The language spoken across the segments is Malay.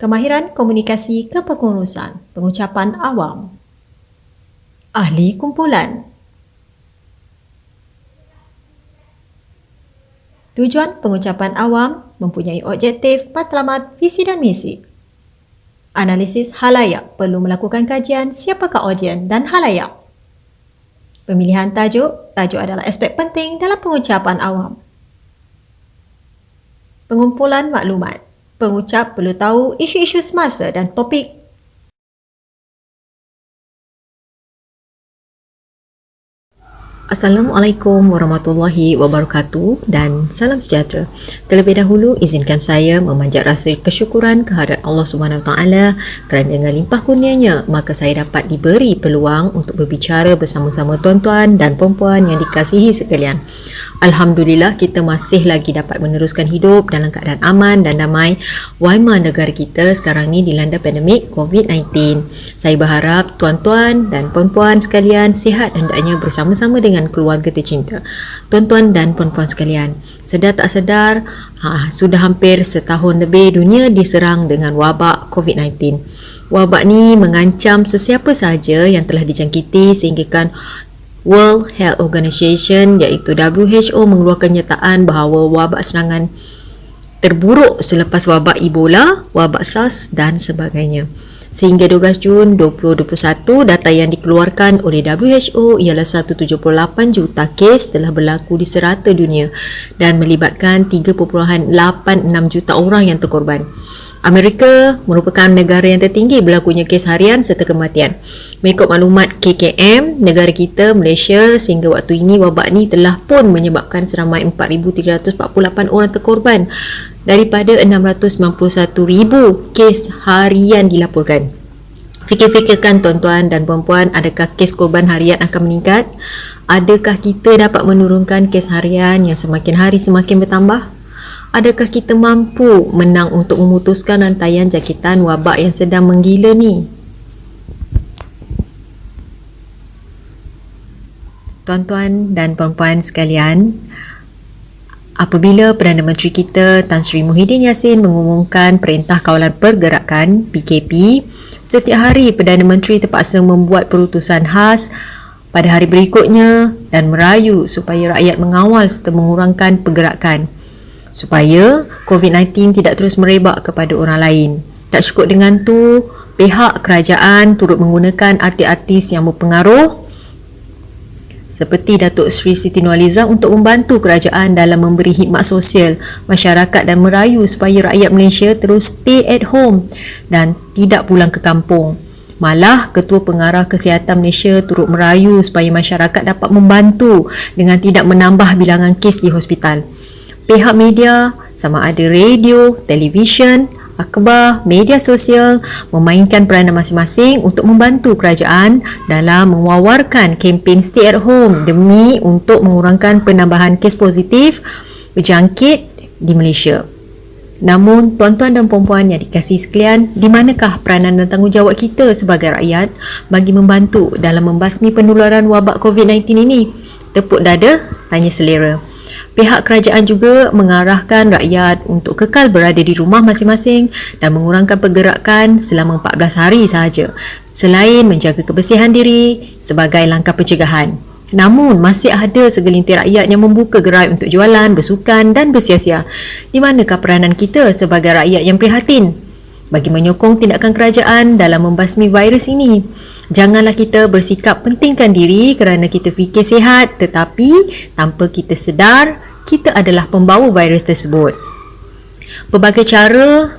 Kemahiran komunikasi kepengurusan, pengucapan awam. Ahli kumpulan. Tujuan pengucapan awam mempunyai objektif, matlamat, visi dan misi. Analisis halayak perlu melakukan kajian siapakah audien dan halayak. Pemilihan tajuk adalah aspek penting dalam pengucapan awam. Pengumpulan maklumat. Pengucap perlu tahu isu-isu semasa dan topik. Assalamualaikum warahmatullahi wabarakatuh dan salam sejahtera. Terlebih dahulu izinkan saya memanjat rasa kesyukuran kehadrat Allah Subhanahu Wa Taala kerana dengan limpah kurnianya maka saya dapat diberi peluang untuk berbicara bersama-sama tuan-tuan dan puan-puan yang dikasihi sekalian. Alhamdulillah kita masih lagi dapat meneruskan hidup dalam keadaan aman dan damai walaupun negara kita sekarang ni dilanda pandemik COVID-19. Saya berharap tuan-tuan dan puan-puan sekalian sihat hendaknya bersama-sama dengan keluarga tercinta. Tuan-tuan dan puan-puan sekalian, sedar tak sedar sudah hampir setahun lebih dunia diserang dengan wabak COVID-19. Wabak ni mengancam sesiapa sahaja yang telah dijangkiti sehinggakan World Health Organization iaitu WHO mengeluarkan nyataan bahawa wabak serangan terburuk selepas wabak Ebola, wabak SARS dan sebagainya. Sehingga 12 Jun 2021, data yang dikeluarkan oleh WHO ialah 178 juta kes telah berlaku di serata dunia dan melibatkan 3.86 juta orang yang terkorban. Amerika merupakan negara yang tertinggi berlakunya kes harian serta kematian. Mengikut maklumat KKM, negara kita, Malaysia, sehingga waktu ini wabak ni telah pun menyebabkan seramai 4,348 orang terkorban daripada 691,000 kes harian dilaporkan. Fikir-fikirkan tuan-tuan dan puan-puan, adakah kes korban harian akan meningkat? Adakah kita dapat menurunkan kes harian yang semakin hari semakin bertambah? Adakah kita mampu menang untuk memutuskan rantaian jangkitan wabak yang sedang menggila ni? Tuan-tuan dan puan-puan sekalian, apabila Perdana Menteri kita Tan Sri Muhyiddin Yassin mengumumkan Perintah Kawalan Pergerakan PKP, setiap hari Perdana Menteri terpaksa membuat perutusan khas pada hari berikutnya dan merayu supaya rakyat mengawal serta mengurangkan pergerakan supaya COVID-19 tidak terus merebak kepada orang lain. Tak cukup dengan tu, pihak kerajaan turut menggunakan artis-artis yang berpengaruh seperti Datuk Seri Siti Nurhaliza untuk membantu kerajaan dalam memberi khidmat sosial masyarakat dan merayu supaya rakyat Malaysia terus stay at home dan tidak pulang ke kampung. Malah Ketua Pengarah Kesihatan Malaysia turut merayu supaya masyarakat dapat membantu dengan tidak menambah bilangan kes di hospital. Pihak media sama ada radio, televisyen, akhbar, media sosial memainkan peranan masing-masing untuk membantu kerajaan dalam mewawarkan kempen stay at home demi untuk mengurangkan penambahan kes positif berjangkit di Malaysia. Namun tuan-tuan dan puan-puan yang dikasihi sekalian, di manakah peranan dan tanggungjawab kita sebagai rakyat bagi membantu dalam membasmi penularan wabak COVID-19 ini? Tepuk dada, tanya selera. Pihak kerajaan juga mengarahkan rakyat untuk kekal berada di rumah masing-masing dan mengurangkan pergerakan selama 14 hari sahaja selain menjaga kebersihan diri sebagai langkah pencegahan. Namun masih ada segelintir rakyat yang membuka gerai untuk jualan, bersukan dan bersia-sia. Di manakah peranan kita sebagai rakyat yang prihatin bagi menyokong tindakan kerajaan dalam membasmi virus ini? Janganlah kita bersikap pentingkan diri kerana kita fikir sihat tetapi tanpa kita sedar kita adalah pembawa virus tersebut. Pelbagai cara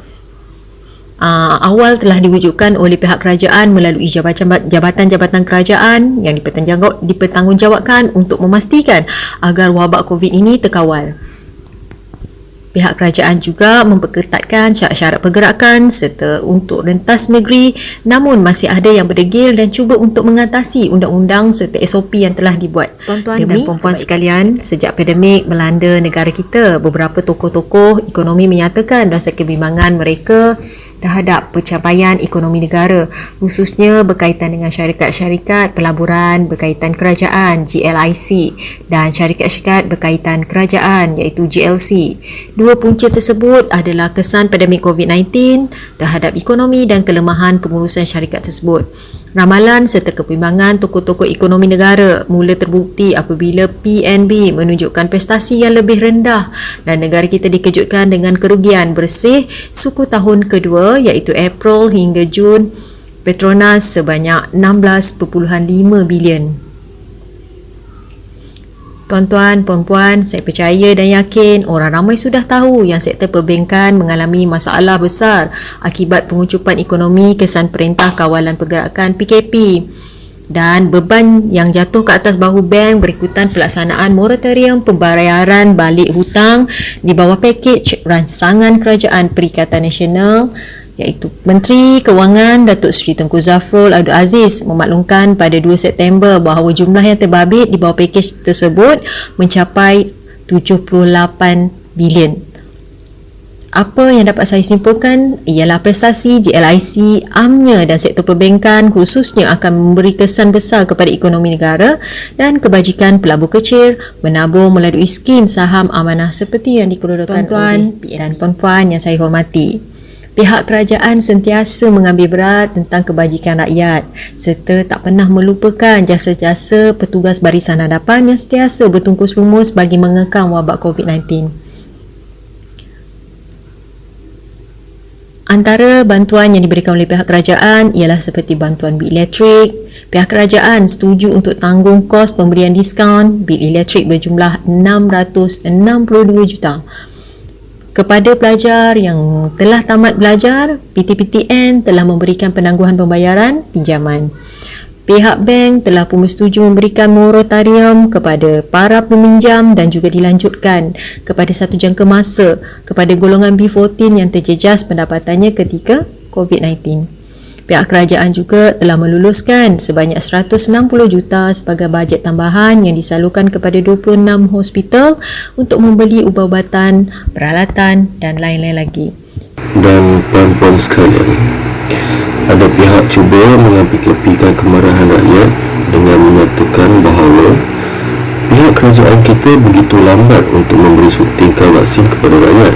awal telah diwujudkan oleh pihak kerajaan melalui jabatan-jabatan kerajaan yang dipertanggungjawabkan untuk memastikan agar wabak COVID ini terkawal. Pihak kerajaan juga memperketatkan syarat-syarat pergerakan serta untuk rentas negeri, namun masih ada yang berdegil dan cuba untuk mengatasi undang-undang serta SOP yang telah dibuat. Tuan-tuan dan puan-puan sekalian, sejak pandemik melanda negara kita, beberapa tokoh-tokoh ekonomi menyatakan rasa kebimbangan mereka terhadap pencapaian ekonomi negara, khususnya berkaitan dengan syarikat-syarikat pelaburan berkaitan kerajaan GLIC dan syarikat-syarikat berkaitan kerajaan iaitu GLC. Dua punca tersebut adalah kesan pandemik COVID-19 terhadap ekonomi dan kelemahan pengurusan syarikat tersebut. Ramalan serta kebimbangan tokoh-tokoh ekonomi negara mula terbukti apabila PNB menunjukkan prestasi yang lebih rendah dan negara kita dikejutkan dengan kerugian bersih suku tahun kedua iaitu April hingga Jun Petronas sebanyak 16.5 bilion. Tuan-tuan, puan-puan, saya percaya dan yakin orang ramai sudah tahu yang sektor perbankan mengalami masalah besar akibat pengucupan ekonomi kesan Perintah Kawalan Pergerakan PKP dan beban yang jatuh ke atas bahu bank berikutan pelaksanaan moratorium pembayaran balik hutang di bawah pakej rancangan Kerajaan Perikatan Nasional iaitu Menteri Kewangan Datuk Seri Tengku Zafrul Abdul Aziz memaklumkan pada 2 September bahawa jumlah yang terbabit di bawah pakej tersebut mencapai 78 bilion. Apa yang dapat saya simpulkan ialah prestasi GLIC, AMNY dan sektor perbankan khususnya akan memberi kesan besar kepada ekonomi negara dan kebajikan pelabur kecil menabung melalui skim saham amanah seperti yang dikeluarkan oleh dan puan-puan yang saya hormati. Pihak kerajaan sentiasa mengambil berat tentang kebajikan rakyat serta tak pernah melupakan jasa-jasa petugas barisan hadapan yang sentiasa bertungkus lumus bagi mengekang wabak COVID-19. Antara bantuan yang diberikan oleh pihak kerajaan ialah seperti bantuan bil elektrik. Pihak kerajaan setuju untuk tanggung kos pemberian diskaun bil elektrik berjumlah 662 juta. Kepada pelajar yang telah tamat belajar, PTPTN telah memberikan penangguhan pembayaran pinjaman. Pihak bank telah pun bersetuju memberikan moratorium kepada para peminjam dan juga dilanjutkan kepada satu jangka masa kepada golongan B14 yang terjejas pendapatannya ketika COVID-19. Pihak kerajaan juga telah meluluskan sebanyak 160 juta sebagai bajet tambahan yang disalurkan kepada 26 hospital untuk membeli ubat-ubatan, peralatan dan lain-lain lagi. Dan puan-puan sekalian, ada pihak cuba mengambil-kepikan kemarahan rakyat dengan menyatakan bahawa pihak kerajaan kita begitu lambat untuk memberi suntikan vaksin kepada rakyat.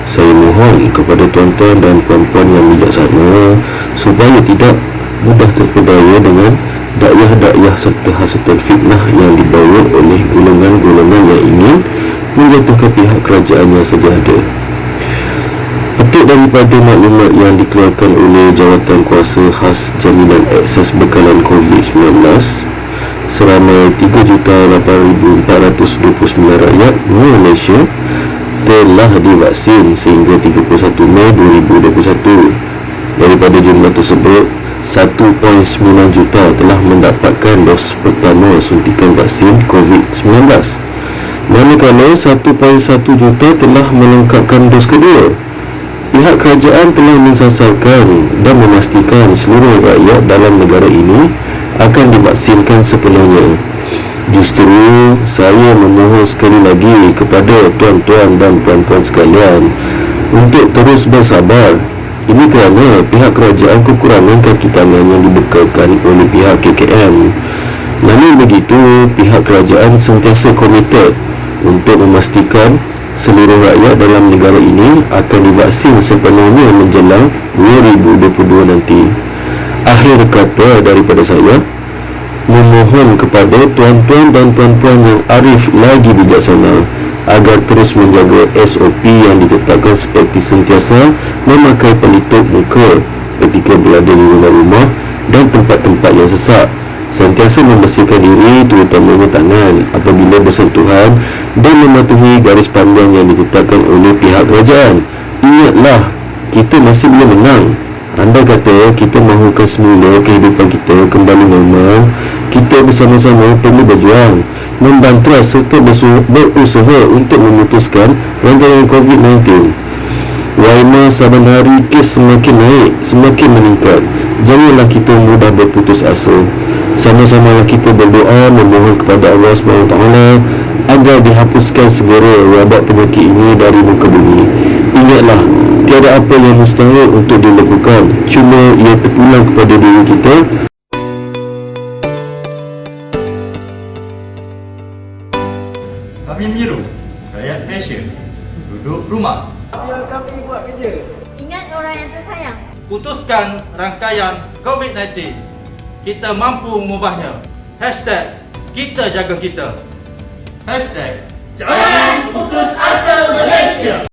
Saya mohon kepada tuan-tuan dan puan-puan yang bijaksana supaya tidak mudah terpedaya dengan dakwah-dakwah serta hasutan fitnah yang dibawa oleh golongan-golongan yang ingin menjatuhkan pihak kerajaan yang sedia ada. Petik daripada maklumat yang dikeluarkan oleh Jawatan Kuasa Khas Jaminan Akses Bekalan COVID-19, seramai 3,8,429 rakyat Malaysia telah divaksin sehingga 31 Mei 2021. Daripada jumlah tersebut, 1.9 juta telah mendapatkan dos pertama suntikan vaksin COVID-19, manakala 1.1 juta telah melengkapkan dos kedua. Pihak kerajaan telah mensasarkan dan memastikan seluruh rakyat dalam negara ini akan divaksinkan sepenuhnya. Justru saya memohon sekali lagi kepada tuan-tuan dan puan-puan sekalian untuk terus bersabar. Ini kerana pihak kerajaan kekurangan kaki tangan yang dibekalkan oleh pihak KKM. Namun begitu, pihak kerajaan sentiasa komited untuk memastikan seluruh rakyat dalam negara ini akan divaksin sepenuhnya menjelang 2022 nanti. Akhir kata daripada saya, memohon kepada tuan-tuan dan puan-puan yang arif lagi bijaksana agar terus menjaga SOP yang ditetapkan seperti sentiasa memakai pelitup muka ketika berada di rumah-rumah dan tempat-tempat yang sesak, sentiasa membersihkan diri terutamanya tangan apabila bersentuhan dan mematuhi garis panduan yang ditetapkan oleh pihak kerajaan. Ingatlah, kita masih belum menang. Andai kata kita mahukan semula kehidupan kita kembali normal, kita bersama-sama perlu berjuang, membantras serta berusaha untuk memutuskan rancangan COVID-19. Waima saban hari kes semakin naik, semakin meningkat. Janganlah kita mudah berputus asa. Sama-samalah kita berdoa memohon kepada Allah SWT agar dihapuskan segera wabak penyakit ini dari muka bumi. Ingatlah, tiada apa yang mustahil untuk dilakukan, cuma ia terpulang kepada diri kita. Kami menyeru rakyat Malaysia duduk rumah. Biar kami buat kerja. Ingat orang yang tersayang. Putuskan rangkaian COVID-19. Kita mampu mengubahnya. #kita jaga kita. #Jangan putus asa Malaysia.